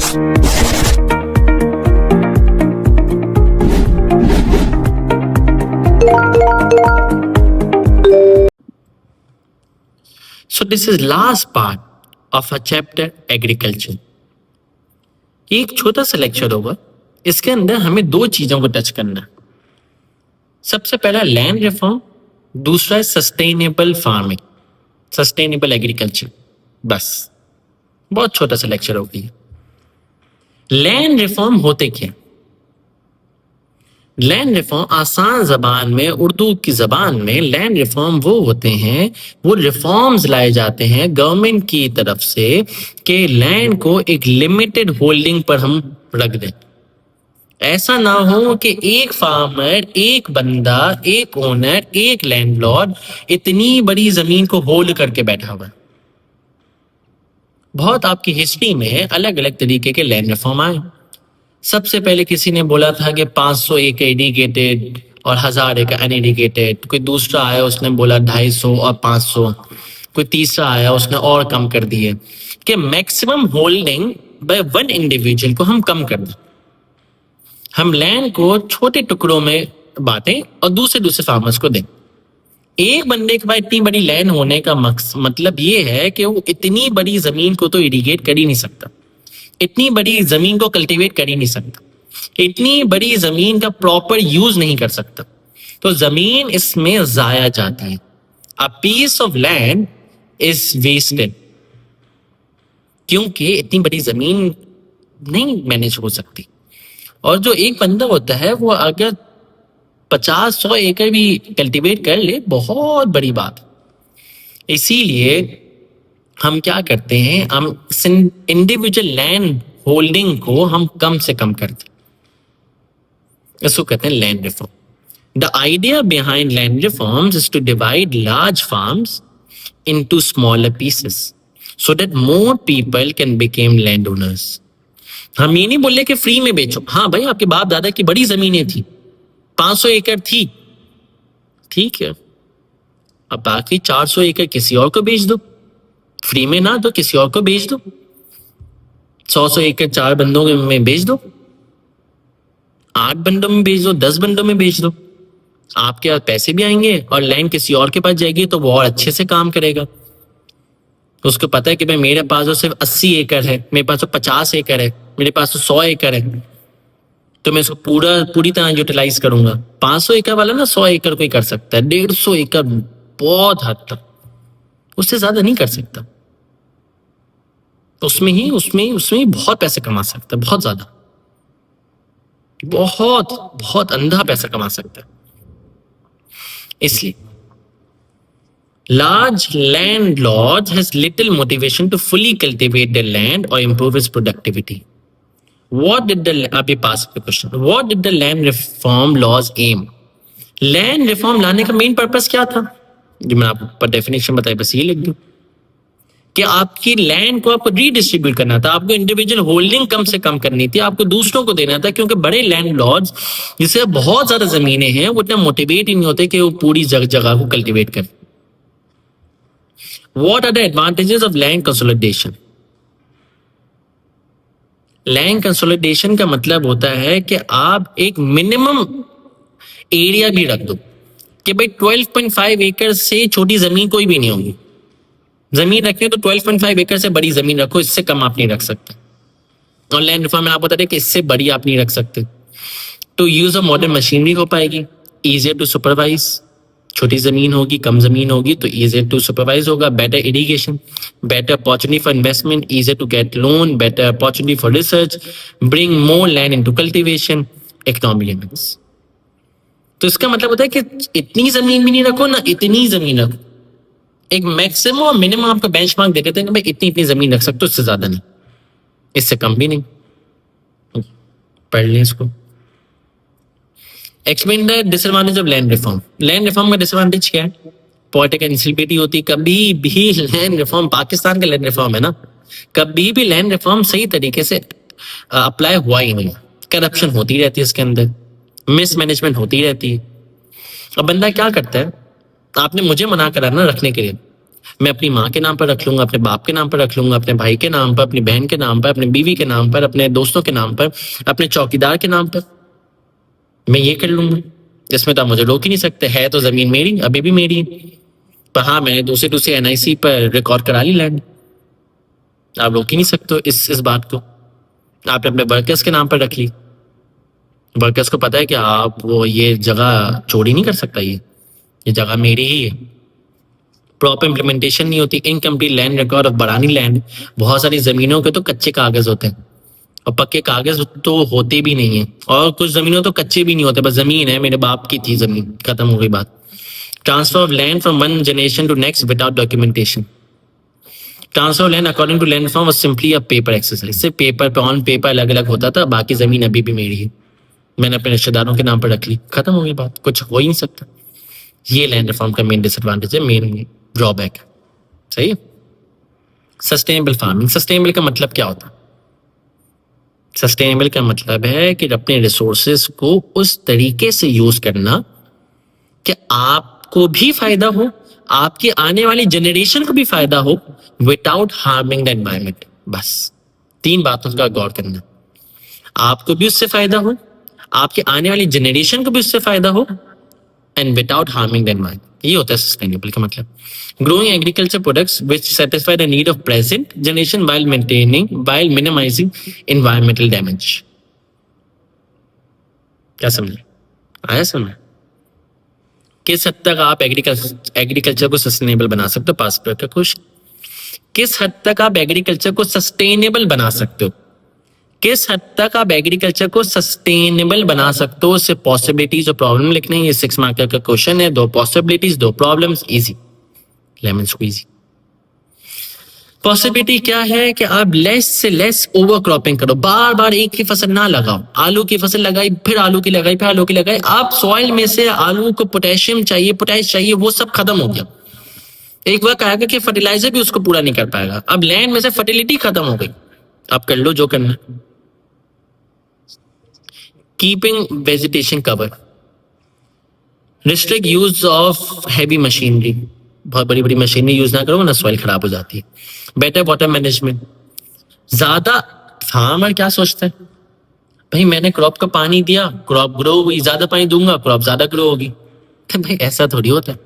So this is last part of our chapter agriculture. ये एक छोटा सा लेक्चर होगा, इसके अंदर हमें दो चीजों को टच करना है। सबसे पहला लैंड रिफॉर्म, दूसरा है सस्टेनेबल फार्मिंग, सस्टेनेबल एग्रीकल्चर। बस बहुत छोटा सा लेक्चर होगी। लैंड रिफॉर्म होते क्या? लैंड रिफॉर्म आसान जबान में, उर्दू की जबान में लैंड रिफॉर्म वो होते हैं, वो रिफॉर्म्स लाए जाते हैं गवर्नमेंट की तरफ से कि लैंड को एक लिमिटेड होल्डिंग पर हम रख दें। ऐसा ना हो कि एक फार्मर, एक बंदा, एक ओनर, एक लैंडलॉर्ड इतनी बड़ी जमीन को होल्ड करके बैठा हुआ है। बहुत आपकी हिस्ट्री में अलग अलग तरीके के लैंड रिफॉर्म आए। सबसे पहले किसी ने बोला था कि 500 एकड़ इरिगेटेड और 1000 एकड़ अनइरिगेटेड। कोई दूसरा आया, उसने बोला 250 और 500। कोई तीसरा आया, उसने और कम कर दिए कि maximum holding by one individual को हम कम कर दें। हम लैंड को छोटे टुकड़ों में बांटें और दूसरे दूसरे फार्मर्स को दें। एक बंदे के पास इतनी बड़ी लैंड होने का मतलब ये है कि वो इतनी बड़ी जमीन को तो इरिगेट कर ही नहीं सकता, इतनी बड़ी जमीन को कल्टीवेट कर ही नहीं सकता, इतनी बड़ी जमीन का प्रॉपर यूज नहीं कर सकता, तो जमीन इसमें जाया जाती है। A piece of land is wasted, क्योंकि इतनी बड़ी जमीन नहीं मैनेज हो सकती। और जो एक बंदा होता है वो अगर 50-100 एकड़ भी कल्टीवेट कर ले, बहुत बड़ी बात। इसीलिए हम क्या करते हैं, हम इंडिविजुअल लैंड होल्डिंग को हम कम से कम करते हैं। इसको कहते हैं land reform. The idea behind land reforms is to divide large farms into smaller pieces so that more people can become land owners. हम ये नहीं बोल रहे कि फ्री में बेचो। हाँ भाई, आपके बाप दादा की बड़ी जमीनें थी, 500 एकड़ थी, ठीक है, अब बाकी 400 एकड़ किसी और को बेच दो, फ्री में ना दो, किसी और को बेच दो। 100 एकड़ 4 बंदों में बेच दो, 8 बंदों में बेच दो, 10 बंदों में बेच दो। आपके पास पैसे भी आएंगे और लैंड किसी और के पास जाएगी तो वो और अच्छे से काम करेगा। उसको पता है कि भाई मेरे पास तो सिर्फ 80 एकड़ है, मेरे पास तो 50 एकड़ है, मेरे पास तो 100 एकड़ है, तो मैं इसको पूरी तरह यूटिलाइज करूंगा। 500 एकड़ वाला ना 100 एकड़ कोई कर सकता है, 150 एकड़ बहुत हद तक, उससे ज्यादा नहीं कर सकता। उसमें ही बहुत पैसे कमा सकता है, बहुत ज्यादा, बहुत अंधा पैसा कमा सकता है। इसलिए large landlords has little motivation to fully cultivate their land or improve its productivity. What did the land reform laws aim? Land reform लाने का मेन पर्पस क्या था? जो मैंने आपको डेफिनेशन बताई, बस ये लिख दूं कि आपकी लैंड को आपको रीडिस्ट्रीब्यूट करना था, आपको इंडिविजुअल होल्डिंग कम से कम करनी थी, आपको दूसरों को देना था। क्योंकि बड़े लैंड लॉर्ड्स जिसे बहुत ज्यादा जमीनें हैं, वो इतना मोटिवेट ही नहीं होते कि वो पूरी जगह को कल्टीवेट करें। What are the advantages of land consolidation? Land consolidation का मतलब होता है कि आप एक मिनिमम एरिया भी रख दो कि भाई 12.5 एकड़ से छोटी जमीन कोई भी नहीं होगी। जमीन रखनी तो 12.5 एकड़ से बड़ी जमीन रखो, इससे कम आप नहीं रख सकते। और लैंड रिफॉर्म में आप बता रहे कि इससे बड़ी आप नहीं रख सकते। तो यूज ऑफ मॉडर्न मशीनरी हो पाएगी, इजियर टू सुपरवाइज। छोटी जमीन होगी, कम जमीन होगी तो इजियर टू सुपरवाइज होगा। Better irrigation, better opportunity for investment, easier to get loan, better opportunity for research, bring more land into cultivation, economic limits. तो इसका मतलब होता है कि इतनी जमीन भी नहीं रखो ना इतनी जमीन रखो, एक मैक्सिमम और मिनिमम आपको बेंचमार्क दे देते हैं कि भाई इतनी जमीन रख सकते हो, इससे ज्यादा नहीं, इससे कम भी नहीं। पढ़ लें इसको। Explain the disadvantage of land reform. Land reform का डिसएडवांटेज क्या है? पॉलिटिकल इंस्टेबिलिटी होती है। कभी भी लैंड रिफॉर्म, पाकिस्तान का लैंड रिफॉर्म है ना, कभी भी लैंड रिफॉर्म सही तरीके से अप्लाई हुआ ही नहीं। करप्शन होती रहती है इसके अंदर, मिसमैनेजमेंट होती रहती है। अब बंदा क्या करता है, आपने मुझे मना करा ना रखने के लिए, मैं अपनी माँ के नाम पर रख लूंगा, अपने बाप के नाम पर रख लूंगा, अपने भाई के नाम पर, अपनी बहन के नाम पर, अपनी बीवी के नाम पर, अपने दोस्तों के नाम पर, अपने चौकीदार के नाम पर। मैं ये कर लूंगा, इसमें तो आप मुझे रोक ही नहीं सकते। है तो जमीन मेरी, अभी भी मेरी है, पर हाँ मैंने दूसरे दूसरे एनआईसी पर रिकॉर्ड करा ली लैंड। आप रोक ही नहीं सकते हो इस बात को। आपने अपने वर्कर्स के नाम पर रख ली, वर्कर्स को पता है कि आप वो ये जगह चोरी नहीं कर सकता, ये जगह मेरी ही है। प्रॉपर इम्प्लीमेंटेशन नहीं होती, इनकम्प्लीट लैंड रिकॉर्ड ऑफ बरानी लैंड। बहुत सारी जमीनों के तो कच्चे कागज होते हैं और पक्के कागज तो होते भी नहीं है, और कुछ जमीनों तो कच्चे भी नहीं होते, बस जमीन है, मेरे बाप की थी जमीन, खत्म हो गई बात। Transfer of land from one generation to next without documentation. Transfer of land according to land form was simply a paper exercise. सिर्फ पेपर पे ऑन पेपर अलग अलग होता था, बाकी जमीन अभी भी मेरी है, मैंने अपने रिश्तेदारों के नाम पर रख ली, खत्म हो गई बात, कुछ हो ही नहीं सकता। ये लैंड रिफॉर्म का मेन डिसएडवांटेज है, मेन ड्रॉबैक है। सही है। सस्टेनेबल फार्मिंग, सस्टेनेबल का मतलब क्या होता है? सस्टेनेबल का मतलब है कि अपने रिसोर्सेज को उस तरीके से यूज करना कि आपको भी फायदा हो, आपके आने वाली जनरेशन को भी फायदा हो, विदाउट हार्मिंग द एनवायरमेंट। बस 3 बातों का गौर करना, आपको भी उससे फायदा हो, आपके आने वाली जनरेशन को भी उससे फायदा हो, and without harming the environment. ये होता है सस्टेनेबल का मतलब। Growing agriculture products which satisfy the need of present generation while minimising environmental damage. क्या समझे? आया समझ? किस हद तक आप एग्रीकल्चर को सस्टेनेबल बना सकते हो? पास का क्वेश्चन। किस हद तक आप एग्रीकल्चर को सस्टेनेबल बना सकते हो? किस हद तक आप एग्रीकल्चर को सस्टेनेबल बना सकते हो? उससे पॉसिबिलिटीज और प्रॉब्लम लिखने हैं। ये 6 मार्क का क्वेश्चन है। 2 possibilities, 2 problems, easy, lemon squeezy. Possibility क्या है कि आप लेस से लेस ओवर क्रॉपिंग करो, बार बार एक ही फसल ना लगाओ। आलू की फसल लगाई, फिर आलू की लगाई, फिर आलू की लगाई, आप सॉइल में से आलू को पोटेशियम चाहिए, पोटेश चाहिए, वो सब खत्म हो गया। एक वक्त आएगा कि फर्टिलाइजर भी उसको पूरा नहीं कर पाएगा। अब लैंड में से फर्टिलिटी खत्म हो गई। आप कर लो जो करना। Keeping vegetation cover, restrict use of heavy machinery, बहुत बड़ी बड़ी मशीनरी यूज ना करो ना, सॉइल खराब हो जाती है। बेटर वाटर मैनेजमेंट, ज्यादा फार्मर क्या सोचता है, भाई मैंने क्रॉप को पानी दिया, क्रॉप ग्रो हुई, ज्यादा पानी दूंगा क्रॉप ज्यादा ग्रो होगी। तो भाई ऐसा थोड़ी होता है,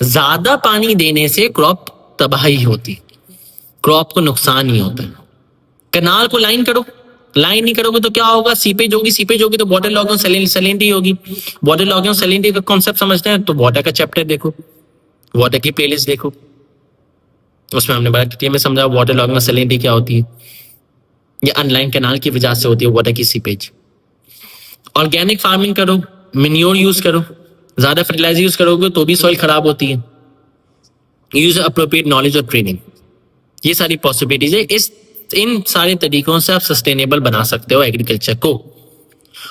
ज्यादा पानी देने से क्रॉप तबाही होती, क्रॉप को नुकसान ही होता है। कनाल को लाइन करो, लाइन नहीं करोगे तो क्या होगा? सीपेज होगी, सीपेज होगी तो वाटर लॉगिंग सैलिनिटी होगी। वाटर लॉगिंग सैलिनिटी का कॉन्सेप्ट समझते हैं तो वाटर का चैप्टर देखो, वाटर की प्लेलिस्ट देखो, उसमें हमने बड़ा डिटेल में समझा वाटर लॉगिंग सैलिनिटी क्या होती है। ये अनलाइन कैनाल की वजह से होती है वाटर की सीपेज। ऑर्गेनिक फार्मिंग करो, मिन्योर यूज करो, ज्यादा फर्टिलाइजर यूज करोगे तो भी सॉइल खराब होती है। यूज अप्रोप्रिएट नॉलेज और ट्रेनिंग, ये सारी पॉसिबिलिटीज है। इन सारे तरीकों से आप सस्टेनेबल बना सकते हो एग्रीकल्चर को।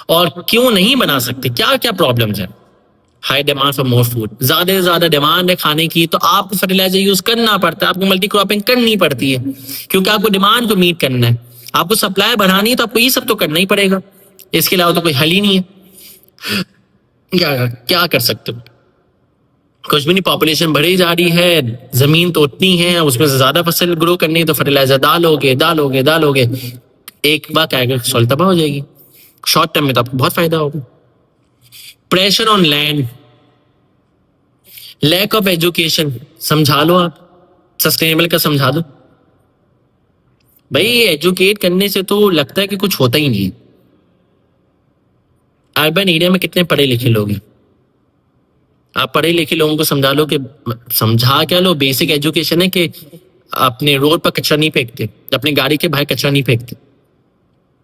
और क्यों नहीं बना सकते? क्या क्या प्रॉब्लम्स है? High demand for more food, ज्यादा से ज्यादा डिमांड है खाने की, तो आपको फर्टिलाइजर यूज करना पड़ता है, आपको मल्टी क्रॉपिंग करनी पड़ती है, क्योंकि आपको डिमांड को मीट करना है, आपको सप्लाई बढ़ानी है, तो आपको ये सब तो करना ही पड़ेगा। इसके अलावा तो कोई हल ही नहीं है। क्या क्या कर सकते हो? कुछ भी नहीं। पॉपुलेशन बढ़ी जा रही है, जमीन तो उतनी है, उसमें से ज्यादा फसल ग्रो करनी है, तो फर्टिलाइजर डालोगे, एक बार क्या आएगा, सॉइल तबाह हो जाएगी। शॉर्ट टर्म में तो आपको बहुत फायदा होगा। Pressure on land, lack of education, समझा लो आप, सस्टेनेबल का समझा दो। भाई एजुकेट करने से तो लगता है कि कुछ होता ही नहीं है। अर्बन एरिया में कितने पढ़े लिखे लोग हैं? आप पढ़े लिखे लोगों को समझा लो कि, समझा क्या लो, बेसिक एजुकेशन है कि अपने रोड पर कचरा नहीं फेंकते, अपनी गाड़ी के बाहर कचरा नहीं फेंकते।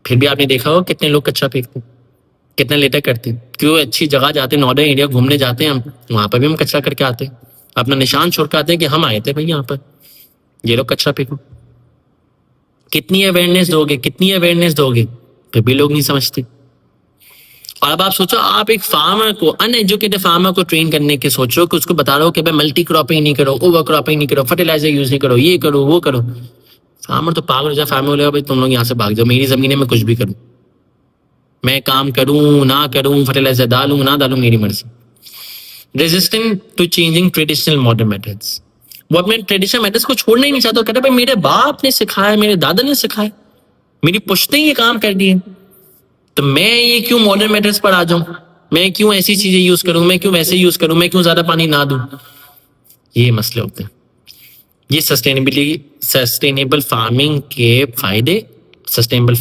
फिर भी आपने देखा हो कितने लोग कचरा फेंकते, कितना लेटर करते। क्यों? अच्छी जगह जाते हैं, नॉर्दर्न एरिया घूमने जाते हैं हम, वहां पर भी हम कचरा करके आते हैं, अपना निशान छोड़ के आते हैं कि हम आए थे भाई यहाँ पर, ये लोग कचरा फेंको। कितनी अवेयरनेस दोगे, फिर भी लोग नहीं समझते। और अब आप सोचो, आप एक फार्मर को, अनएजुकेटेड फार्मर को ट्रेन करने के सोच रहे हो कि उसको बता रहे हो कि भाई मल्टी क्रॉपिंग नहीं करो, ओवर क्रॉपिंग नहीं करो, फर्टिलाइजर यूज नहीं करो, ये करो वो करो। फार्मर तो पागल हो जाए। फार्मर बोलेगा भाई तुम लोग यहाँ से भाग जाओ, मेरी जमीन है, मैं कुछ भी करूँ, मैं काम करूँ ना करूँ, फर्टिलाइजर डालूँ ना डालूँ, मेरी मर्जी। Resistant to changing traditional modern methods, वो अपने ट्रेडिशनल मेथड्स को छोड़ना ही नहीं चाहता। कहता भाई मेरे बाप ने सिखाया, मेरे दादा ने सिखाया, मेरी पुश्तें ये काम कर दी है, तो मैं ये क्यों मॉडर्न मेथड्स पर आ जाऊं, मैं क्यों ऐसी चीजें यूज करूं, मैं क्यों वैसे यूज करूं, मैं क्यों ज्यादा पानी ना दूं। ये मसले होते हैं। ये सस्टेनेबल फार्मिंग के फायदे, सस्टेनेबल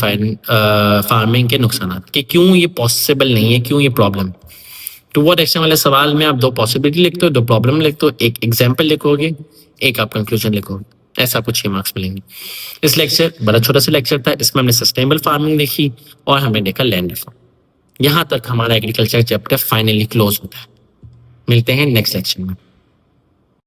फार्मिंग के नुकसान, कि क्यों ये पॉसिबल नहीं है, क्यों ये प्रॉब्लम। टू व्हाट एक्सटेंट वाले सवाल में आप दो पॉसिबिलिटी लिखते हो, दो प्रॉब्लम लिखते हो, एक एग्जाम्पल लिखोगे, एक आप कंक्लूजन लिखोगे, ऐसा आपको 6 मार्क्स मिलेंगे। इस लेक्चर बड़ा छोटा सा लेक्चर था, इसमें हमने सस्टेनेबल फार्मिंग देखी और हमने देखा लैंड रिफॉर्म। यहाँ तक हमारा एग्रीकल्चर चैप्टर फाइनली क्लोज होता है। मिलते हैं नेक्स्ट लेक्चर में।